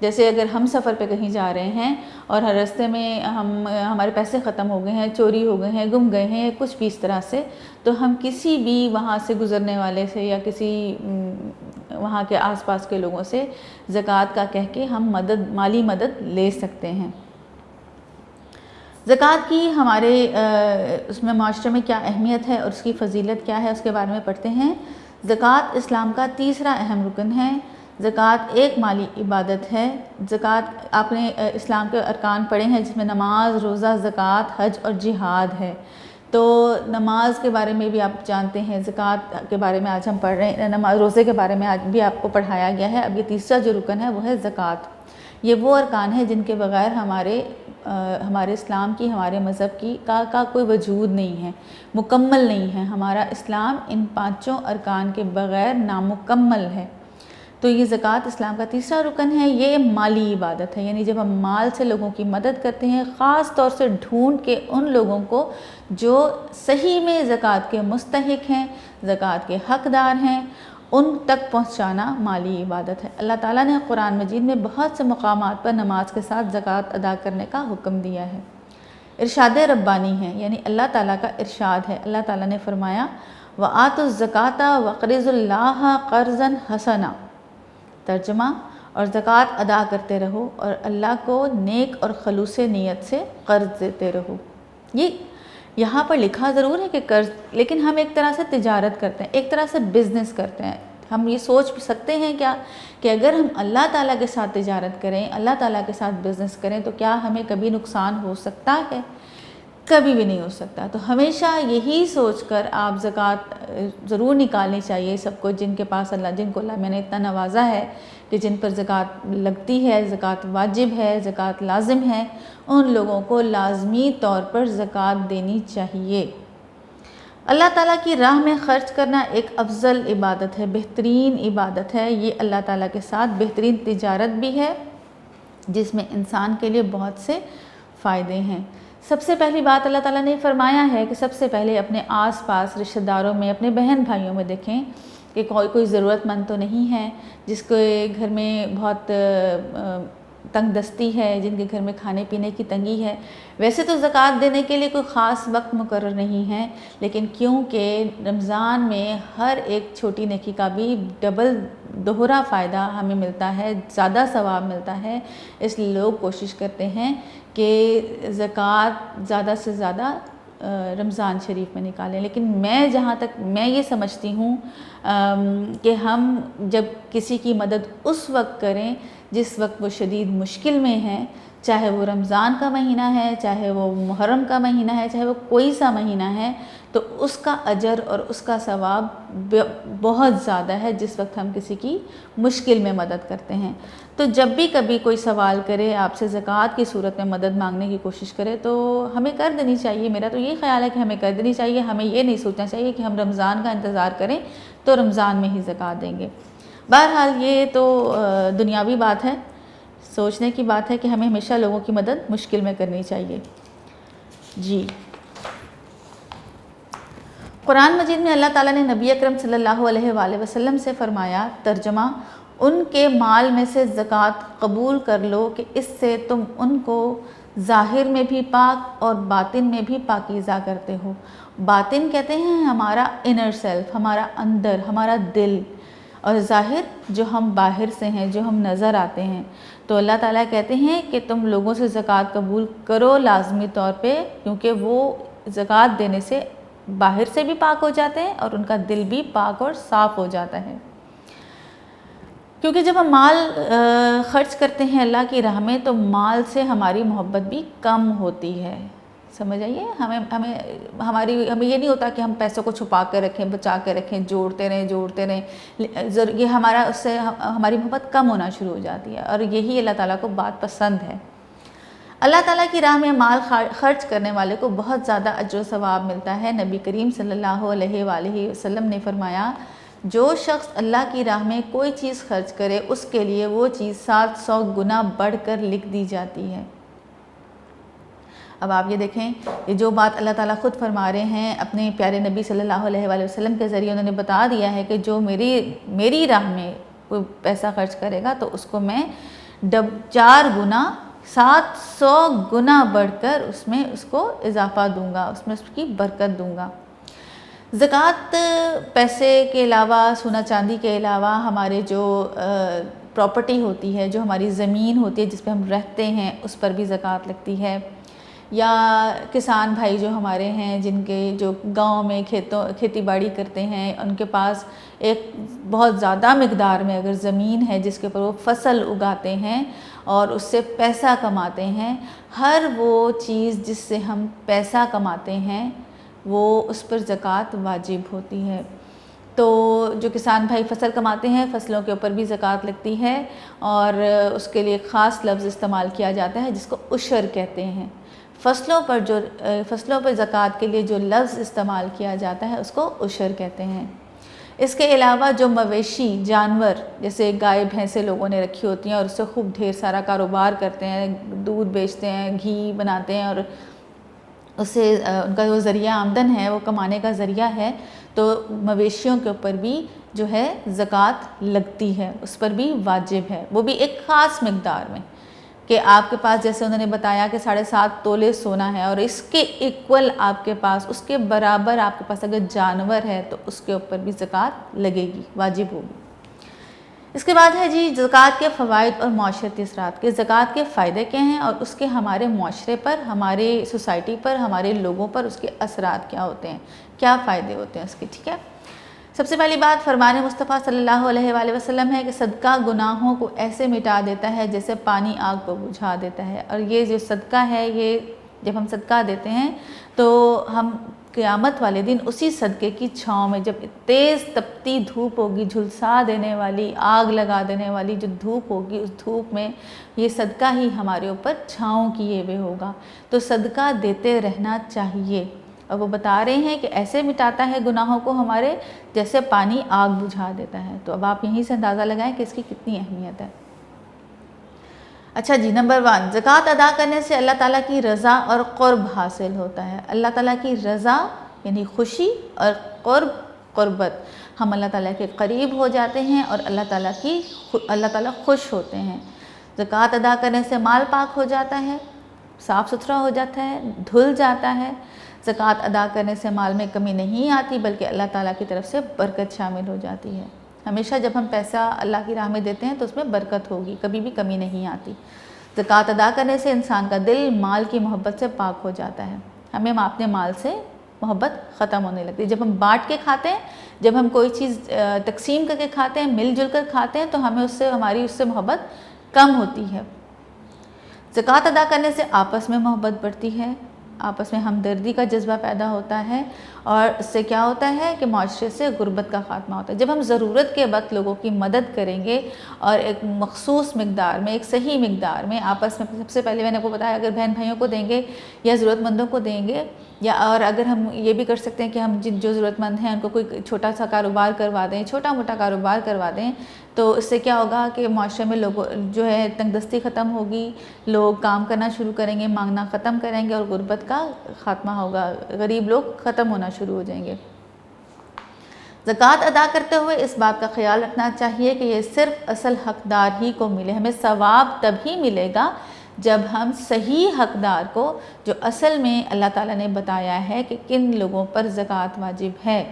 جیسے اگر ہم سفر پہ کہیں جا رہے ہیں اور ہر راستے میں ہمارے پیسے ختم ہو گئے ہیں، چوری ہو گئے ہیں، گم گئے ہیں، کچھ بھی اس طرح سے، تو ہم کسی بھی وہاں سے گزرنے والے سے یا کسی وہاں کے آس پاس کے لوگوں سے زکوٰۃ کا کہہ کے ہم مالی مدد لے سکتے ہیں۔ زکوٰۃ کی ہمارے اس میں معاشرے میں کیا اہمیت ہے اور اس کی فضیلت کیا ہے، اس کے بارے میں پڑھتے ہیں۔ زکوٰۃ اسلام کا تیسرا اہم رکن ہے۔ زکوٰۃ ایک مالی عبادت ہے۔ زکوٰۃ آپ نے اسلام کے ارکان پڑھے ہیں، جس میں نماز، روزہ، زکوٰۃ، حج اور جہاد ہے۔ تو نماز کے بارے میں بھی آپ جانتے ہیں، زکوٰۃ کے بارے میں آج ہم پڑھ رہے ہیں، نماز روزے کے بارے میں آج بھی آپ کو پڑھایا گیا ہے۔ اب یہ تیسرا جو رکن ہے وہ ہے زکوٰۃ۔ یہ وہ ارکان ہے جن کے بغیر ہمارے اسلام کی، ہمارے مذہب کی کا کوئی وجود نہیں ہے، مکمل نہیں ہے۔ ہمارا اسلام ان پانچوں ارکان کے بغیر نامکمل ہے۔ تو یہ زکوٰۃ اسلام کا تیسرا رکن ہے۔ یہ مالی عبادت ہے، یعنی جب ہم مال سے لوگوں کی مدد کرتے ہیں، خاص طور سے ڈھونڈ کے ان لوگوں کو جو صحیح میں زکوٰۃ کے مستحق ہیں، زکوٰۃ کے حقدار ہیں، ان تک پہنچانا مالی عبادت ہے۔ اللہ تعالیٰ نے قرآن مجید میں بہت سے مقامات پر نماز کے ساتھ زکوٰۃ ادا کرنے کا حکم دیا ہے۔ ارشاد ربانی ہے، یعنی اللہ تعالیٰ کا ارشاد ہے۔ اللہ تعالیٰ نے فرمایا وَآتُوا الزَّکَاةَ وَاقْرِضُوا اللَّهَ قَرْضًا حَسَنًا، ترجمہ، اور زکوٰۃ ادا کرتے رہو اور اللہ کو نیک اور خلوص نیت سے قرض دیتے رہو۔ یہ یہاں پر لکھا ضرور ہے کہ قرض، لیکن ہم ایک طرح سے تجارت کرتے ہیں، ایک طرح سے بزنس کرتے ہیں۔ ہم یہ سوچ سکتے ہیں کیا کہ اگر ہم اللہ تعالیٰ کے ساتھ تجارت کریں، اللہ تعالیٰ کے ساتھ بزنس کریں، تو کیا ہمیں کبھی نقصان ہو سکتا ہے؟ کبھی بھی نہیں ہو سکتا۔ تو ہمیشہ یہی سوچ کر آپ زکوٰۃ ضرور نکالنی چاہیے سب کو، جن کے پاس جن کو اللہ میں نے اتنا نوازا ہے کہ جن پر زکوٰۃ لگتی ہے، زکوٰۃ واجب ہے، زکوٰۃ لازم ہے، ان لوگوں کو لازمی طور پر زکوٰۃ دینی چاہیے۔ اللہ تعالیٰ کی راہ میں خرچ کرنا ایک افضل عبادت ہے، بہترین عبادت ہے۔ یہ اللہ تعالیٰ کے ساتھ بہترین تجارت بھی ہے، جس میں انسان کے لیے بہت سے فائدے ہیں۔ سب سے پہلی بات اللہ تعالیٰ نے فرمایا ہے کہ سب سے پہلے اپنے آس پاس رشتہ داروں میں، اپنے بہن بھائیوں میں دیکھیں کہ کوئی ضرورت مند تو نہیں ہے، جس کے گھر میں بہت تنگ دستی ہے، جن کے گھر میں کھانے پینے کی تنگی ہے۔ ویسے تو زکوٰۃ دینے کے لیے کوئی خاص وقت مقرر نہیں ہے، لیکن کیونکہ رمضان میں ہر ایک چھوٹی نیکی کا بھی دوہرا فائدہ ہمیں ملتا ہے، زیادہ ثواب ملتا ہے، اس لیے لوگ کوشش کرتے ہیں کہ زکوٰۃ زیادہ سے زیادہ رمضان شریف میں نکالیں۔ لیکن جہاں تک میں یہ سمجھتی ہوں کہ ہم جب کسی کی مدد اس وقت کریں جس وقت وہ شدید مشکل میں ہے، چاہے وہ رمضان کا مہینہ ہے، چاہے وہ محرم کا مہینہ ہے، چاہے وہ کوئی سا مہینہ ہے، تو اس کا اجر اور اس کا ثواب بہت زیادہ ہے جس وقت ہم کسی کی مشکل میں مدد کرتے ہیں۔ تو جب بھی کبھی کوئی سوال کرے، آپ سے زکوٰۃ کی صورت میں مدد مانگنے کی کوشش کرے، تو ہمیں کر دینی چاہیے۔ میرا تو یہ خیال ہے کہ ہمیں کر دینی چاہیے۔ ہمیں یہ نہیں سوچنا چاہیے کہ ہم رمضان کا انتظار کریں تو رمضان میں ہی زکوٰۃ دیں گے۔ بہرحال یہ تو دنیاوی بات ہے، سوچنے کی بات ہے کہ ہمیں ہمیشہ لوگوں کی مدد مشکل میں کرنی چاہیے۔ جی، قرآن مجید میں اللہ تعالیٰ نے نبی اکرم صلی اللہ علیہ وآلہ وسلم سے فرمایا، ترجمہ، ان کے مال میں سے زکوٰۃ قبول کر لو کہ اس سے تم ان کو ظاہر میں بھی پاک اور باطن میں بھی پاکیزہ کرتے ہو۔ باطن کہتے ہیں ہمارا انر سیلف، ہمارا اندر، ہمارا دل، اور ظاہر جو ہم باہر سے ہیں، جو ہم نظر آتے ہیں۔ تو اللہ تعالیٰ کہتے ہیں کہ تم لوگوں سے زکوٰۃ قبول کرو لازمی طور پہ، کیونکہ وہ زکوٰۃ دینے سے باہر سے بھی پاک ہو جاتے ہیں اور ان کا دل بھی پاک اور صاف ہو جاتا ہے۔ کیونکہ جب ہم مال خرچ کرتے ہیں اللہ کی راہ میں، تو مال سے ہماری محبت بھی کم ہوتی ہے۔ سمجھ آئیے، ہمیں یہ نہیں ہوتا کہ ہم پیسوں کو چھپا کے رکھیں، بچا کے رکھیں، جوڑتے رہیں، یہ اس سے ہماری محبت کم ہونا شروع ہو جاتی ہے، اور یہی اللہ تعالیٰ کو بات پسند ہے۔ اللہ تعالیٰ کی راہ میں مال خرچ کرنے والے کو بہت زیادہ اجر و ثواب ملتا ہے۔ نبی کریم صلی اللہ علیہ وآلہ وسلم نے فرمایا، جو شخص اللہ کی راہ میں کوئی چیز خرچ کرے، اس کے لیے وہ چیز 700 گنا بڑھ کر لکھ دی جاتی ہے۔ اب آپ یہ دیکھیں، یہ جو بات اللہ تعالیٰ خود فرما رہے ہیں اپنے پیارے نبی صلی اللہ علیہ وآلہ وسلم کے ذریعے، انہوں نے بتا دیا ہے کہ جو میری راہ میں کوئی پیسہ خرچ کرے گا تو اس کو میں 4 گنا 700 گنا بڑھ کر اس میں اس کو اضافہ دوں گا، اس میں اس کی برکت دوں گا۔ زکوٰۃ پیسے کے علاوہ، سونا چاندی کے علاوہ ہمارے جو پراپرٹی ہوتی ہے، جو ہماری زمین ہوتی ہے جس پہ ہم رہتے ہیں، اس پر بھی زکوٰۃ لگتی ہے۔ یا کسان بھائی جو ہمارے ہیں، جن کے جو گاؤں میں کھیتی باڑی کرتے ہیں، ان کے پاس ایک بہت زیادہ مقدار میں اگر زمین ہے جس کے اوپر وہ فصل اگاتے ہیں اور اس سے پیسہ کماتے ہیں، ہر وہ چیز جس سے ہم پیسہ کماتے ہیں وہ اس پر زکوٰۃ واجب ہوتی ہے۔ تو جو کسان بھائی فصل کماتے ہیں، فصلوں کے اوپر بھی زکوٰۃ لگتی ہے، اور اس کے لیے ایک خاص لفظ استعمال کیا جاتا ہے جس کو عشر کہتے ہیں۔ فصلوں پر زکوٰۃ کے لیے جو لفظ استعمال کیا جاتا ہے اس کو عشر کہتے ہیں۔ اس کے علاوہ جو مویشی جانور جیسے گائے بھینسیں لوگوں نے رکھی ہوتی ہیں اور اس سے خوب ڈھیر سارا کاروبار کرتے ہیں، دودھ بیچتے ہیں، گھی بناتے ہیں، اور اس سے ان کا جو ذریعہ آمدن ہے وہ کمانے کا ذریعہ ہے، تو مویشیوں کے اوپر بھی جو ہے زکوٰۃ لگتی ہے، اس پر بھی واجب ہے، وہ بھی ایک خاص مقدار میں، کہ آپ کے پاس جیسے انہوں نے بتایا کہ 7.5 تولے سونا ہے اور اس کے ایکول آپ کے پاس، اس کے برابر آپ کے پاس اگر جانور ہے تو اس کے اوپر بھی زکوٰۃ لگے گی، واجب ہوگی۔ اس کے بعد ہے جی زکوٰۃ کے فوائد اور معاشرتی اثرات، کہ زکوٰۃ کے فائدے کیا ہیں اور اس کے ہمارے معاشرے پر، ہمارے سوسائٹی پر، ہمارے لوگوں پر اس کے اثرات کیا ہوتے ہیں، کیا فائدے ہوتے ہیں اس کے، ٹھیک ہے۔ سب سے پہلی بات فرمان مصطفیٰ صلی اللہ علیہ وآلہ وسلم ہے کہ صدقہ گناہوں کو ایسے مٹا دیتا ہے جیسے پانی آگ کو بجھا دیتا ہے، اور یہ جو صدقہ ہے، یہ جب ہم صدقہ دیتے ہیں تو ہم قیامت والے دن اسی صدقے کی چھاؤں میں، جب تیز تپتی دھوپ ہوگی، جھلسا دینے والی، آگ لگا دینے والی جو دھوپ ہوگی، اس دھوپ میں یہ صدقہ ہی ہمارے اوپر چھاؤں کیے ہوئے ہوگا۔ تو صدقہ دیتے رہنا چاہیے، اور وہ بتا رہے ہیں کہ ایسے مٹاتا ہے گناہوں کو ہمارے جیسے پانی آگ بجھا دیتا ہے۔ تو اب آپ یہیں سے اندازہ لگائیں کہ اس کی کتنی اہمیت ہے۔ اچھا جی، نمبر 1، زکوٰۃ ادا کرنے سے اللہ تعالیٰ کی رضا اور قرب حاصل ہوتا ہے۔ اللہ تعالیٰ کی رضا یعنی خوشی، اور قربت، ہم اللہ تعالیٰ کے قریب ہو جاتے ہیں اور اللہ تعالیٰ خوش ہوتے ہیں۔ زکوٰۃ ادا کرنے سے مال پاک ہو جاتا ہے، صاف ستھرا ہو جاتا ہے، دھل جاتا ہے۔ زکوٰۃ ادا کرنے سے مال میں کمی نہیں آتی بلکہ اللہ تعالیٰ کی طرف سے برکت شامل ہو جاتی ہے۔ ہمیشہ جب ہم پیسہ اللہ کی راہ میں دیتے ہیں تو اس میں برکت ہوگی، کبھی بھی کمی نہیں آتی۔ زکوٰۃ ادا کرنے سے انسان کا دل مال کی محبت سے پاک ہو جاتا ہے، ہمیں اپنے مال سے محبت ختم ہونے لگتی ہے۔ جب ہم بانٹ کے کھاتے ہیں، جب ہم کوئی چیز تقسیم کر کے کھاتے ہیں، مل جل کر کھاتے ہیں، تو ہمیں ہماری اس سے محبت کم ہوتی ہے۔ زکوٰۃ ادا کرنے سے آپس میں محبت بڑھتی ہے، آپس میں ہمدردی کا جذبہ پیدا ہوتا ہے، اور اس سے کیا ہوتا ہے کہ معاشرے سے غربت کا خاتمہ ہوتا ہے۔ جب ہم ضرورت کے وقت لوگوں کی مدد کریں گے اور ایک مخصوص مقدار میں، ایک صحیح مقدار میں آپس میں، سب سے پہلے میں نے آپ کو بتایا اگر بہن بھائیوں کو دیں گے یا ضرورت مندوں کو دیں گے، یا اور اگر ہم یہ بھی کر سکتے ہیں کہ ہم جو ضرورت مند ہیں ان کو کوئی چھوٹا سا کاروبار کروا دیں، چھوٹا موٹا کاروبار کروا دیں، تو اس سے کیا ہوگا کہ معاشرے میں لوگوں جو ہے تنگ دستی ختم ہوگی، لوگ کام کرنا شروع کریں گے، مانگنا ختم کریں گے، اور غربت کا خاتمہ ہوگا، غریب لوگ ختم ہونا شروع ہو جائیں گے۔ زکوٰۃ ادا کرتے ہوئے اس بات کا خیال رکھنا چاہیے کہ یہ صرف اصل حقدار ہی کو ملے، ہمیں ثواب تبھی ملے گا جب ہم صحیح حقدار کو، جو اصل میں اللہ تعالیٰ نے بتایا ہے کہ کن لوگوں پر زکوٰۃ واجب ہے،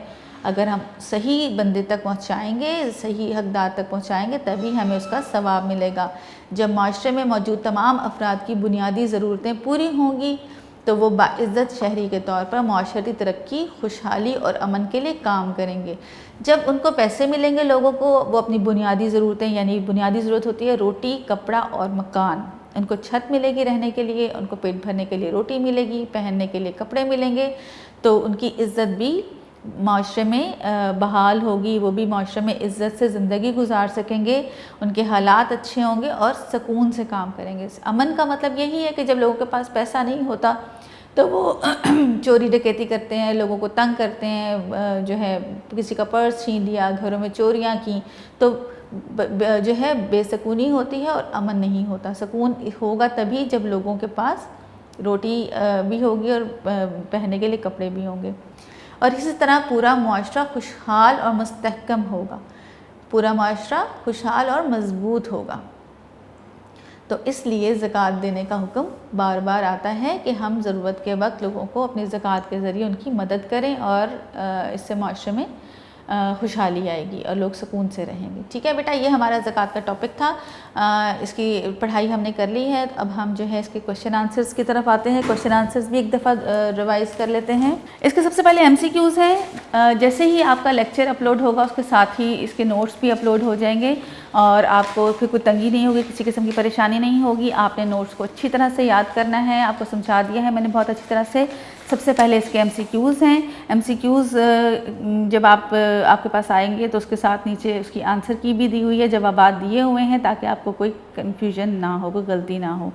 اگر ہم صحیح بندے تک پہنچائیں گے، صحیح حقدار تک پہنچائیں گے، تبھی ہمیں اس کا ثواب ملے گا۔ جب معاشرے میں موجود تمام افراد کی بنیادی ضرورتیں پوری ہوں گی تو وہ باعزت شہری کے طور پر معاشرتی ترقی، خوشحالی اور امن کے لیے کام کریں گے۔ جب ان کو پیسے ملیں گے لوگوں کو، وہ اپنی بنیادی ضرورتیں، یعنی بنیادی ضرورت ہوتی ہے روٹی، کپڑا اور مکان، ان کو چھت ملے گی رہنے کے لیے، ان کو پیٹ بھرنے کے لیے روٹی ملے گی، پہننے کے لیے کپڑے ملیں گے، تو ان کی عزت بھی معاشرے میں بحال ہوگی، وہ بھی معاشرے میں عزت سے زندگی گزار سکیں گے، ان کے حالات اچھے ہوں گے اور سکون سے کام کریں گے۔ امن کا مطلب یہی ہے کہ جب لوگوں کے پاس پیسہ نہیں ہوتا تو وہ چوری ڈکیتی کرتے ہیں، لوگوں کو تنگ کرتے ہیں، جو ہے کسی کا پرس چھین لیا، گھروں میں چوریاں کی، تو جو ہے بے سکونی ہوتی ہے اور امن نہیں ہوتا۔ سکون ہوگا تبھی جب لوگوں کے پاس روٹی بھی ہوگی اور پہننے کے لیے کپڑے بھی ہوں گے، اور اسی طرح پورا معاشرہ خوشحال اور مستحکم ہوگا، پورا معاشرہ خوشحال اور مضبوط ہوگا۔ تو اس لیے زکوٰۃ دینے کا حکم بار بار آتا ہے کہ ہم ضرورت کے وقت لوگوں کو اپنی زکوٰۃ کے ذریعے ان کی مدد کریں، اور اس سے معاشرے میں خوشحالی آئے گی اور لوگ سکون سے رہیں گے۔ ٹھیک ہے بیٹا، یہ ہمارا زکوٰۃ کا ٹاپک تھا، اس کی پڑھائی ہم نے کر لی ہے۔ اب ہم جو ہے اس کے کوشچن آنسرز کی طرف آتے ہیں۔ کوشچن آنسرز بھی ایک دفعہ ریوائز کر لیتے ہیں۔ اس کے سب سے پہلے ایم سی کیوز ہیں۔ جیسے ہی آپ کا لیکچر اپلوڈ ہوگا اس کے ساتھ ہی اس کے نوٹس بھی اپلوڈ ہو جائیں گے، اور آپ کو پھر کوئی تنگی نہیں ہوگی، کسی قسم کی پریشانی نہیں ہوگی۔ آپ نے نوٹس کو اچھی طرح سے یاد کرنا ہے، آپ کو سمجھا دیا ہے میں نے بہت اچھی طرح سے۔ سب سے پہلے اس کے ایم سی کیوز ہیں۔ ایم سی کیوز جب آپ کے پاس آئیں گے تو اس کے ساتھ نیچے اس کی آنسر کی بھی دی ہوئی ہے، جوابات دیے ہوئے ہیں تاکہ آپ کو کوئی کنفیوژن نہ ہو، کوئی غلطی نہ ہو۔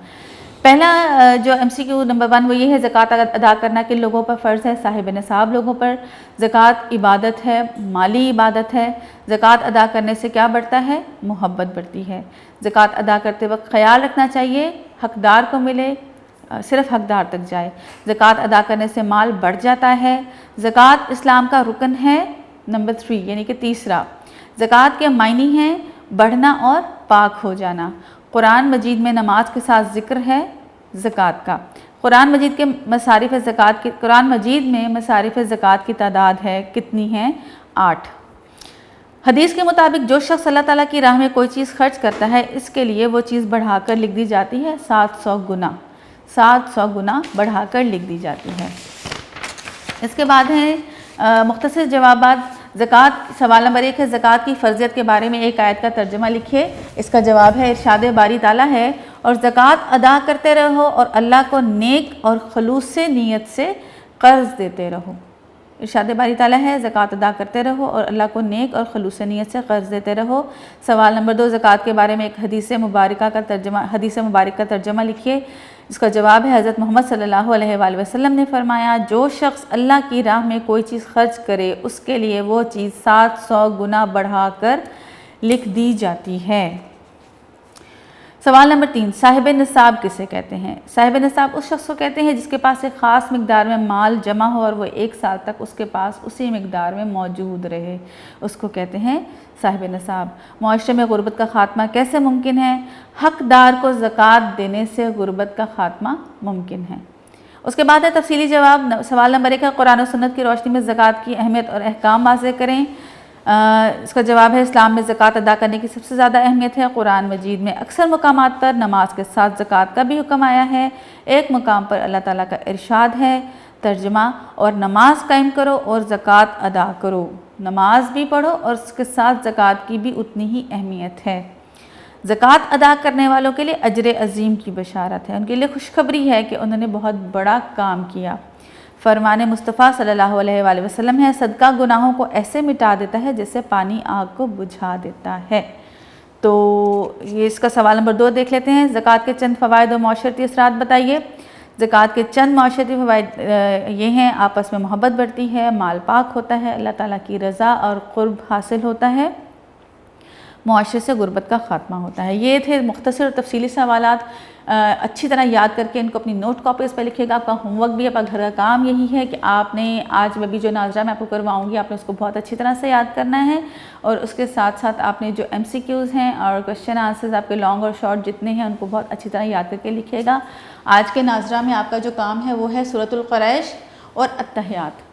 پہلا جو ایم سی کیو نمبر 1 وہ یہ ہے، زکوٰۃ ادا کرنا کن لوگوں پر فرض ہے؟ صاحب نصاب لوگوں پر۔ زکوٰۃ عبادت ہے، مالی عبادت ہے۔ زکوٰۃ ادا کرنے سے کیا بڑھتا ہے؟ محبت بڑھتی ہے۔ زکوٰۃ ادا کرتے وقت خیال رکھنا چاہیے حقدار کو ملے، صرف حقدار تک جائے۔ زکوٰۃ ادا کرنے سے مال بڑھ جاتا ہے۔ زکوٰۃ اسلام کا رکن ہے، نمبر 3 یعنی کہ تیسرا۔ زکوٰۃ کے معنی ہیں بڑھنا اور پاک ہو جانا۔ قرآن مجید میں نماز کے ساتھ ذکر ہے زکوٰۃ کا۔ قرآن مجید کے مصارف زکوٰۃ کی قرآن مجید میں مصارف زکوٰۃ کی تعداد ہے کتنی ہیں؟ 8۔ حدیث کے مطابق جو شخص اللہ تعالیٰ کی راہ میں کوئی چیز خرچ کرتا ہے اس کے لیے وہ چیز بڑھا کر لکھ دی جاتی ہے 700 گنا، 700 گنا بڑھا کر لکھ دی جاتی ہے۔ اس کے بعد ہیں مختصر جوابات۔ زکوٰۃ سوال نمبر 1 ہے، زکوٰۃ کی فرضیت کے بارے میں ایک آیت کا ترجمہ لکھیے۔ اس کا جواب ہے ارشاد باری تعالیٰ ہے، اور زکوٰۃ ادا کرتے رہو اور اللہ کو نیک اور خلوص سے نیت سے قرض دیتے رہو۔ ارشاد باری تعالیٰ ہے، زکوٰۃ ادا کرتے رہو اور اللہ کو نیک اور خلوص نیت سے قرض دیتے رہو۔ سوال نمبر 2، زکوٰۃ کے بارے میں ایک حدیث مبارک کا ترجمہ لکھیے۔ اس کا جواب ہے، حضرت محمد صلی اللہ علیہ وآلہ وسلم نے فرمایا، جو شخص اللہ کی راہ میں کوئی چیز خرچ کرے اس کے لیے وہ چیز 700 گنا بڑھا کر لکھ دی جاتی ہے۔ سوال نمبر 3، صاحب نصاب کسے کہتے ہیں؟ صاحب نصاب اس شخص کو کہتے ہیں جس کے پاس ایک خاص مقدار میں مال جمع ہو اور وہ 1 سال تک اس کے پاس اسی مقدار میں موجود رہے، اس کو کہتے ہیں صاحب نصاب۔ معاشرے میں غربت کا خاتمہ کیسے ممکن ہے؟ حقدار کو زکوٰۃ دینے سے غربت کا خاتمہ ممکن ہے۔ اس کے بعد ہے تفصیلی جواب۔ سوال نمبر 1 ہے، قرآن و سنت کی روشنی میں زکوٰۃ کی اہمیت اور احکام واضح کریں۔ اس کا جواب ہے، اسلام میں زکوٰۃ ادا کرنے کی سب سے زیادہ اہمیت ہے۔ قرآن مجید میں اکثر مقامات پر نماز کے ساتھ زکوٰۃ کا بھی حکم آیا ہے۔ ایک مقام پر اللہ تعالیٰ کا ارشاد ہے، ترجمہ، اور نماز قائم کرو اور زکوٰۃ ادا کرو۔ نماز بھی پڑھو اور اس کے ساتھ زکوٰۃ کی بھی اتنی ہی اہمیت ہے۔ زکوٰۃ ادا کرنے والوں کے لیے اجر عظیم کی بشارت ہے، ان کے لیے خوشخبری ہے کہ انہوں نے بہت بڑا کام کیا۔ فرمان مصطفیٰ صلی اللہ علیہ وآلہ وسلم ہے، صدقہ گناہوں کو ایسے مٹا دیتا ہے جیسے پانی آگ کو بجھا دیتا ہے۔ تو یہ اس کا سوال نمبر 2 دیکھ لیتے ہیں، زکوٰۃ کے چند فوائد اور معاشرتی اثرات بتائیے۔ زکوٰۃ کے چند معاشرتی فوائد یہ ہیں، آپس میں محبت بڑھتی ہے، مال پاک ہوتا ہے، اللہ تعالیٰ کی رضا اور قرب حاصل ہوتا ہے، معاشرے سے غربت کا خاتمہ ہوتا ہے۔ یہ تھے مختصر اور تفصیلی سوالات۔ اچھی طرح یاد کر کے ان کو اپنی نوٹ کاپیز پہ لکھیے گا۔ آپ کا ہوم ورک بھی، آپ کا گھر کا کام یہی ہے کہ آپ نے آج میں بھی جو ناظرہ میں آپ کو کرواؤں گی آپ نے اس کو بہت اچھی طرح سے یاد کرنا ہے، اور اس کے ساتھ ساتھ آپ نے جو ایم سی کیوز ہیں اور کوشچن آنسرز آپ کے لانگ اور شارٹ جتنے ہیں ان کو بہت اچھی طرح یاد کر کے لکھیے گا۔ آج کے ناظرہ میں آپ کا جو کام ہے وہ ہے سورۃ القریش اور التحیات۔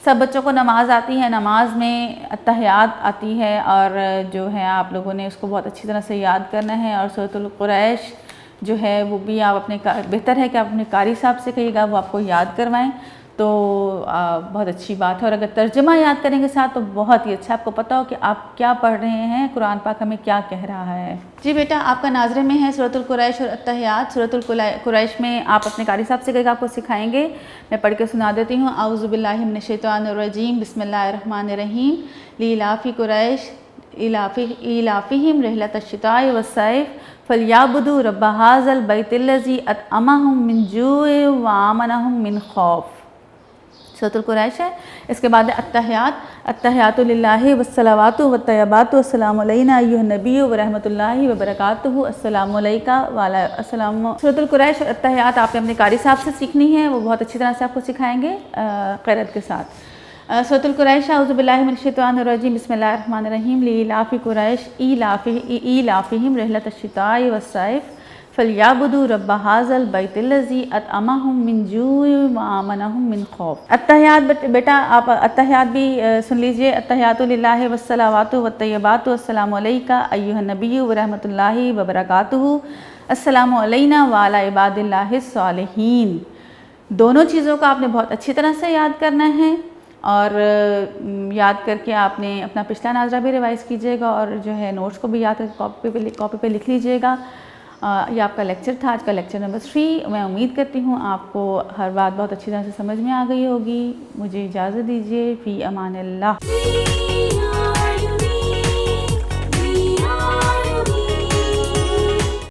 سب بچوں کو نماز آتی ہے، نماز میں التحیات آتی ہے، اور جو ہے آپ لوگوں نے اس کو بہت اچھی طرح سے یاد کرنا ہے، اور سورۃ القریش جو ہے وہ بھی آپ اپنے بہتر ہے کہ آپ اپنے قاری صاحب سے کہیے گا وہ آپ کو یاد کروائیں، تو بہت اچھی بات ہے۔ اور اگر ترجمہ یاد کریں گے ساتھ تو بہت ہی اچھا، آپ کو پتہ ہو کہ آپ کیا پڑھ رہے ہیں، قرآن پاک ہمیں کیا کہہ رہا ہے۔ جی بیٹا، آپ کا ناظرے میں ہے سورۃ القریش اور التحیات۔ سورۃ القریش میں آپ اپنے قاری صاحب سے کہے گا آپ کو سکھائیں گے، میں پڑھ کے سنا دیتی ہوں۔ اعوذ باللہ من الشیطان الرجیم، بسم اللہ الرحمن الرحیم۔ لیلاف قریش ایلافہم رحلۃ الشتاء والصیف فلیعبدوا رب ھذا البیت الذی اطعمہم من جوع وآمنہم من خوف۔ سورۃ القریش ہے۔ اس کے بعد التحیات، التحیات للہ والصلوات والطیبات والسلام علینا ایھا النبی ورحمۃ اللہ وبرکاتہ، السلام علیکہ وعلی السلام۔ سورۃ القریش اور التحیات آپ نے اپنے قاری صاحب سے سیکھنی ہے، وہ بہت اچھی طرح سے آپ کو سکھائیں گے قرأت کے ساتھ۔ سورۃ القریش، اعوذ باللہ من الشیطان الرجیم، بسم اللہ الرحمن الرحیم۔ لیلاف قریش ایلافہم رحلۃ الشتاء والصیف فَلْيَعْبُدُوا رَبَّ هَٰذَا الْبَيْتِ الَّذِي أَطْعَمَهُم مِّن جُوعٍ وَآمَنَهُم مِّن خَوْفٍ۔ التحیات بیٹا آپ التحیات بھی سن لیجئے۔ التحیات للہ والصلوات والطیبات السلام علیکہ ایھا النبی ورحمۃ اللہ وبرکاتہ، السلام علینا وعلی عباد اللہ الصالحین۔ دونوں چیزوں کا آپ نے بہت اچھی طرح سے یاد کرنا ہے، اور یاد کر کے آپ نے اپنا پچھلا ناظرہ بھی ریوائز کیجیے گا، اور جو ہے نوٹس کو بھی یاد کر کے کاپی پہ لکھ لیجیے گا۔ یہ آپ کا لیکچر تھا، آج کا لیکچر نمبر 3۔ میں امید کرتی ہوں آپ کو ہر بات بہت اچھی طرح سے سمجھ میں آ گئی ہوگی۔ مجھے اجازت دیجیے، فی امان اللہ۔